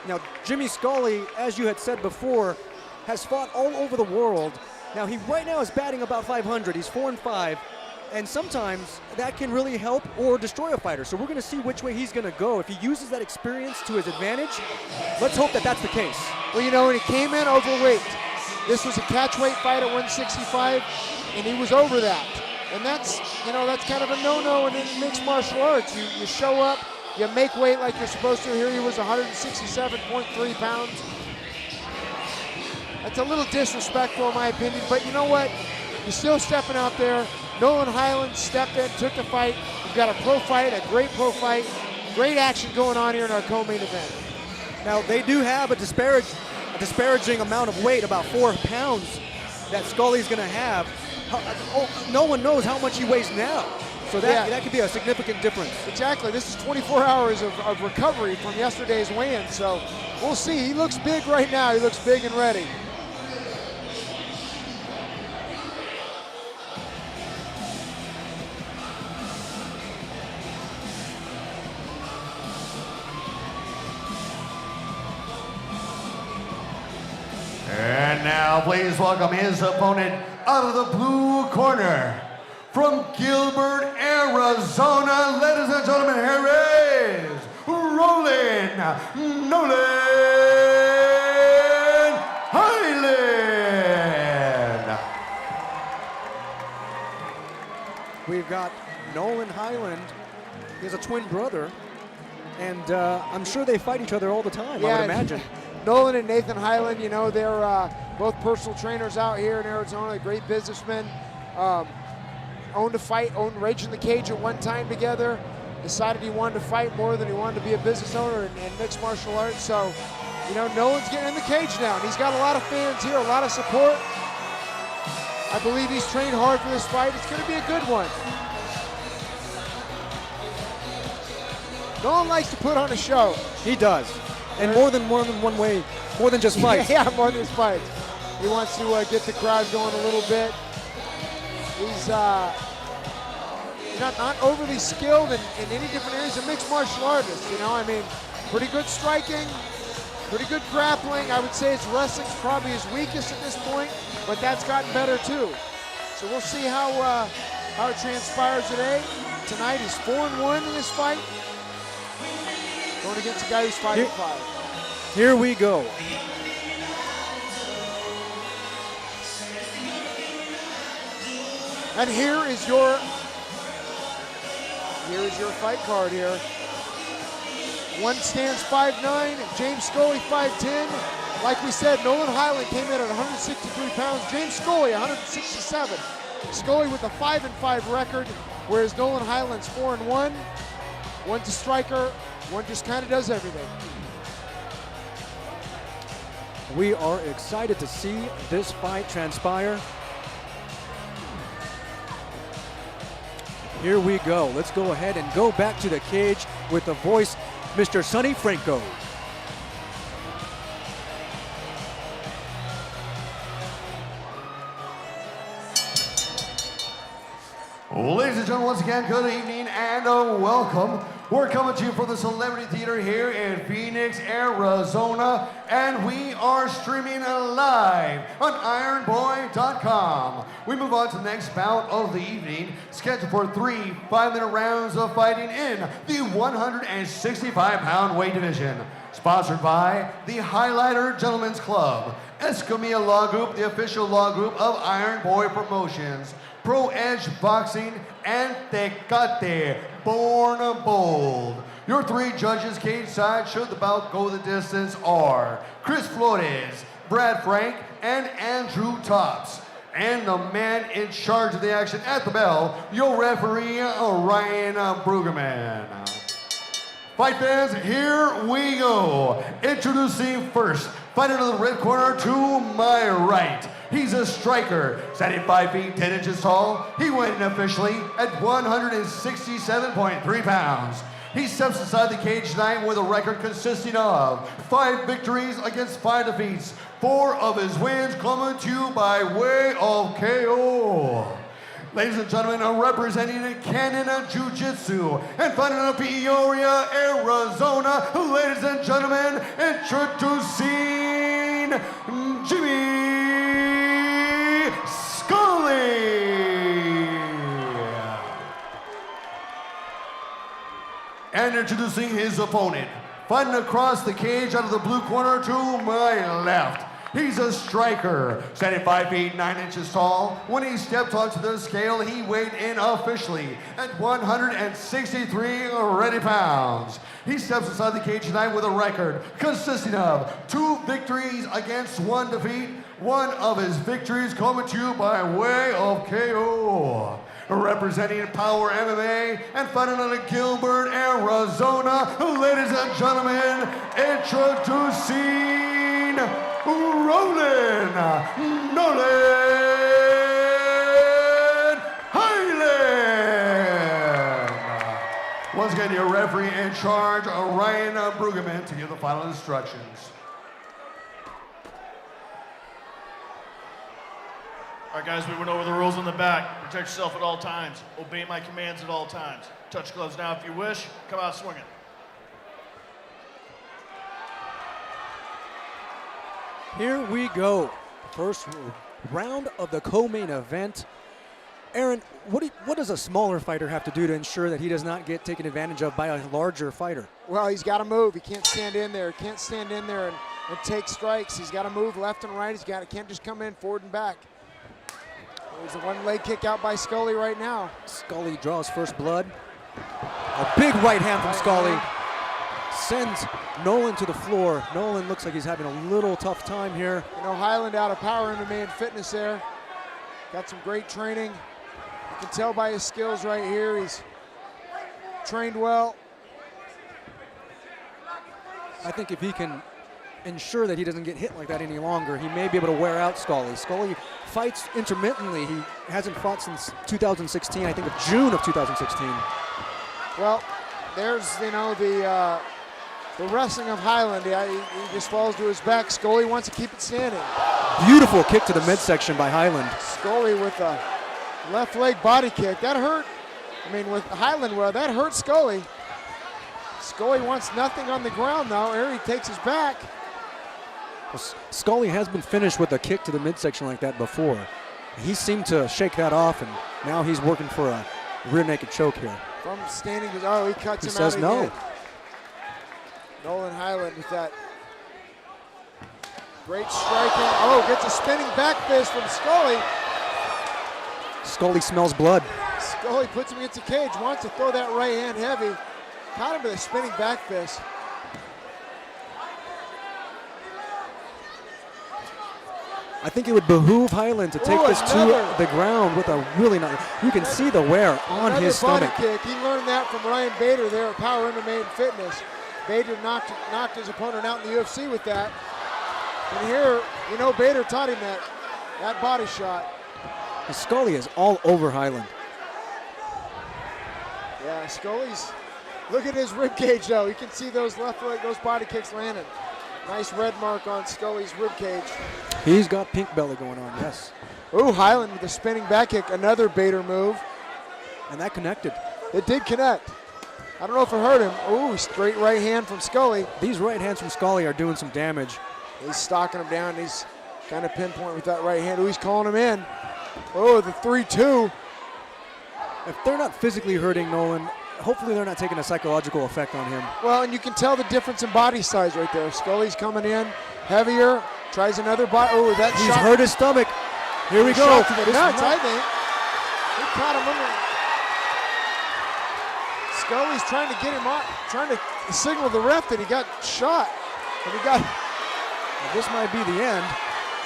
Now, Jimmy Scully, as you had said before, has fought all over the world. Now, he right now is batting about 500. He's 4-5, and sometimes that can really help or destroy a fighter. So we're going to see which way he's going to go. If he uses that experience to his advantage, let's hope that that's the case. Well, you know, when he came in overweight, this was a catchweight fight at 165, and he was over that. And that's, you know, that's kind of a no-no in mixed martial arts. You show up, you make weight like you're supposed to. Here he was 167.3 pounds. That's a little disrespectful in my opinion, but you know what? You're still stepping out there. Nolan Hyland stepped in, took the fight. We've got a pro fight, a great pro fight. Great action going on here in our co-main event. Now, they do have a disparaging amount of weight, about 4 pounds, that Scully's going to have. No one knows how much he weighs now. So that could be a significant difference. Exactly. This is 24 hours of recovery from yesterday's weigh-in. So we'll see. He looks big right now. He looks big and ready. And now, please welcome his opponent out of the blue corner. From Gilbert, Arizona, ladies and gentlemen, here is Nolan Hyland. We've got Nolan Hyland. He has a twin brother, and I'm sure they fight each other all the time, I would imagine. Nolan and Nathan Hyland, you know, they're both personal trainers out here in Arizona, great businessmen. Owned a fight, owned Rage in the Cage at one time together. Decided he wanted to fight more than he wanted to be a business owner in mixed martial arts. So, you know, Nolan's getting in the cage now, and he's got a lot of fans here, a lot of support. I believe he's trained hard for this fight. It's going to be a good one. Nolan likes to put on a show. He does, and more than one way, more than just fights. Yeah, more than just fights. He wants to get the crowd going a little bit. He's not overly skilled in any different areas. A mixed martial artist, you know. I mean, pretty good striking, pretty good grappling. I would say his wrestling's probably his weakest at this point, but that's gotten better too. So we'll see how it transpires today. Tonight he's 4-1 in this fight, going against a guy who's 5-5. Here we go. And here is your fight card here. One stands 5'9", James Scully 5'10". Like we said, Nolan Hyland came in at 163 pounds, James Scully 167. Scully with a 5-5 record, whereas Nolan Hyland's 4-1. One's a striker, one just kind of does everything. We are excited to see this fight transpire. Here we go. Let's go ahead and go back to the cage with the voice, Mr. Sonny Franco. Ladies and gentlemen, once again, good evening and welcome. We're coming to you from the Celebrity Theater here in Phoenix, Arizona, and we are streaming live on IronBoy.com. We move on to the next bout of the evening, scheduled for 3 5-minute rounds of fighting in the 165-pound weight division. Sponsored by the Highlighter Gentlemen's Club, Escamilla Law Group, the official law group of Iron Boy Promotions, Pro Edge Boxing, and Tecate, Born Bold. Your 3 judges cage side should the bout go the distance are Chris Flores, Brad Frank, and Andrew Tops. And the man in charge of the action at the bell, your referee, Ryan Brueggemann. Fight fans, here we go. Introducing first, fighter to the red corner to my right. He's a striker, standing 5 feet 10 inches tall. He went in officially at 167.3 pounds. He steps inside the cage tonight with a record consisting of 5 victories against 5 defeats. 4 of his wins coming to you by way of KO. Ladies and gentlemen, representing Canada Jiu-Jitsu and fighting out of Peoria, Arizona, ladies and gentlemen, introducing Jimmy Scully. And introducing his opponent, fighting across the cage out of the blue corner to my left. He's a striker, standing 5 feet 9 inches tall. When he stepped onto the scale, he weighed in officially at 163 ready pounds. He steps inside the cage tonight with a record consisting of 2 victories against 1 defeat. One of his victories coming to you by way of KO. Representing Power MMA and fighting out of Gilbert, Arizona, ladies and gentlemen, introducing Nolan Hyland. Once again, your referee in charge, Ryan Brueggemann, to give the final instructions. All right, guys, we went over the rules on the back. Protect yourself at all times. Obey my commands at all times. Touch gloves now if you wish. Come out swinging. Here we go. First round of the co-main event. Aaron, what does a smaller fighter have to do to ensure that he does not get taken advantage of by a larger fighter? Well, he's got to move. He can't stand in there. Can't stand in there and take strikes. He's got to move left and right. Can't just come in forward and back. There's a 1 leg kick out by Scully right now. Scully draws first blood. A big right hand from Scully. Sends Nolan to the floor. Nolan looks like he's having a little tough time here. You know, Hyland out of Power MMA and Fitness there. Got some great training. You can tell by his skills right here. He's trained well. I think if he can ensure that he doesn't get hit like that any longer, he may be able to wear out Scully. Scully fights intermittently. He hasn't fought since 2016, I think of June of 2016. Well, there's, you know, the wrestling of Hyland. He just falls to his back. Scully wants to keep it standing. Beautiful kick to the midsection by Hyland. Scully with a left leg body kick. That hurt. I mean, with Hyland, well, that hurt Scully. Scully wants nothing on the ground, though. Here he takes his back. Well, Scully has been finished with a kick to the midsection like that before. He seemed to shake that off, and now he's working for a rear naked choke here. From standing, oh, he cuts He him says out no. again. Nolan Hyland with that great striking. Oh, gets a spinning back fist from Scully. Scully smells blood. Scully puts him against the cage, wants to throw that right hand heavy. Caught him with a spinning back fist. I think it would behoove Hyland to take this to the ground with a really nice, you can see the wear on his stomach. Kick. He learned that from Ryan Bader there at Power MMA and Fitness. Bader knocked his opponent out in the UFC with that. And here, you know, Bader taught him that body shot. Scully is all over Hyland. Yeah, Scully's, look at his rib cage though. You can see those left leg, those body kicks landing. Nice red mark on Scully's rib cage. He's got pink belly going on, yes. Ooh, Hyland with a spinning back kick, another Bader move. And that connected. It did connect. I don't know if it hurt him. Ooh, straight right hand from Scully. These right hands from Scully are doing some damage. He's stalking him down. He's kind of pinpoint with that right hand. Ooh, he's calling him in. Oh, the 3-2. If they're not physically hurting Nolan, hopefully they're not taking a psychological effect on him. Well, and you can tell the difference in body size right there. Scully's coming in heavier, tries another body. Oh, that He's shot. hurt his stomach. Here we go. Shot to the nuts, I think. He caught him under. Scully's trying to get him on, trying to signal the ref that he got shot. And he got. Well, this might be the end.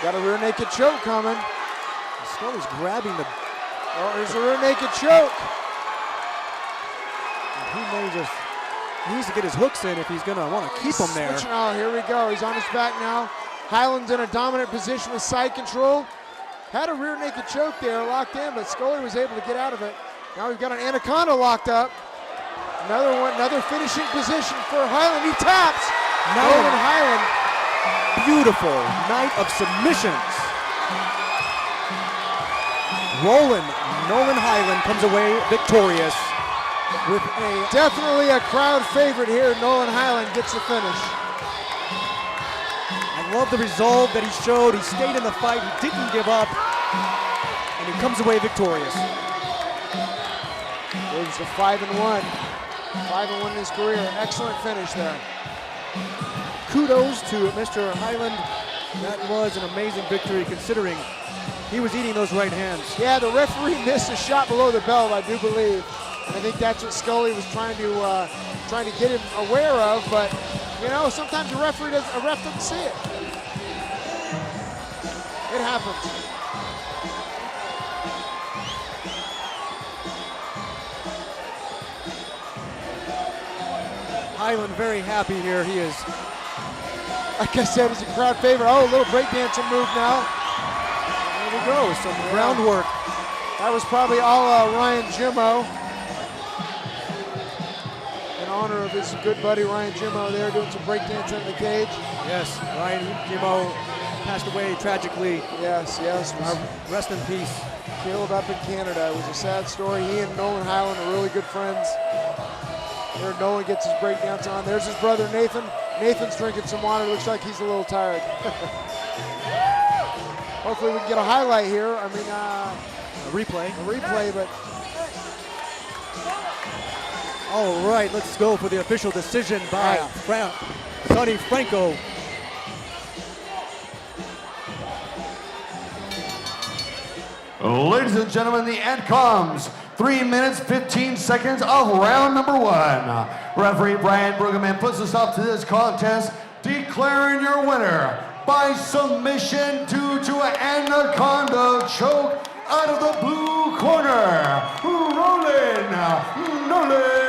Got a rear naked choke coming. Scully's grabbing the. Oh, there's a rear naked choke. He may just. He needs to get his hooks in if he's going to want to keep him there. Oh, here we go. He's on his back now. Hyland's in a dominant position with side control. Had a rear naked choke there, locked in, but Scully was able to get out of it. Now we've got an anaconda locked up. Another one, another finishing position for Hyland. He taps. Nolan Hyland. Beautiful night of submissions. Rolling Nolan Hyland comes away victorious with a... Definitely a crowd favorite here. Nolan Hyland gets the finish. I love the resolve that he showed. He stayed in the fight. He didn't give up. And he comes away victorious. Moves to 5-1. 5-1 in his career. Excellent finish there. Kudos to Mr. Hyland. That was an amazing victory considering he was eating those right hands. Yeah, the referee missed a shot below the belt, I do believe. And I think that's what Scully was trying to get him aware of, but you know, sometimes a ref doesn't see it. It happens. Hyland very happy here. He is, like I said, he's a crowd favorite. Oh, a little breakdancing move now. there we go, some groundwork. That was probably all Ryan Jimmo. In honor of his good buddy Ryan Jimmo there doing some breakdancing in the cage. Yes, Ryan Jimmo passed away tragically. Yes. Rest in peace. Killed up in Canada. It was a sad story. He and Nolan Hyland are really good friends. There Nolan gets his breakdance on. There's his brother Nathan. Nathan's drinking some water. Looks like he's a little tired. Hopefully we can get a highlight here. I mean, A replay. but All right, let's go for the official decision by Sonny Franco. Ladies and gentlemen, the end comes. 3 minutes, 15 seconds of round number 1. Referee Brian Brueggemann puts us up to this contest, declaring your winner by submission due to an anaconda choke out of the blue corner, Nolan.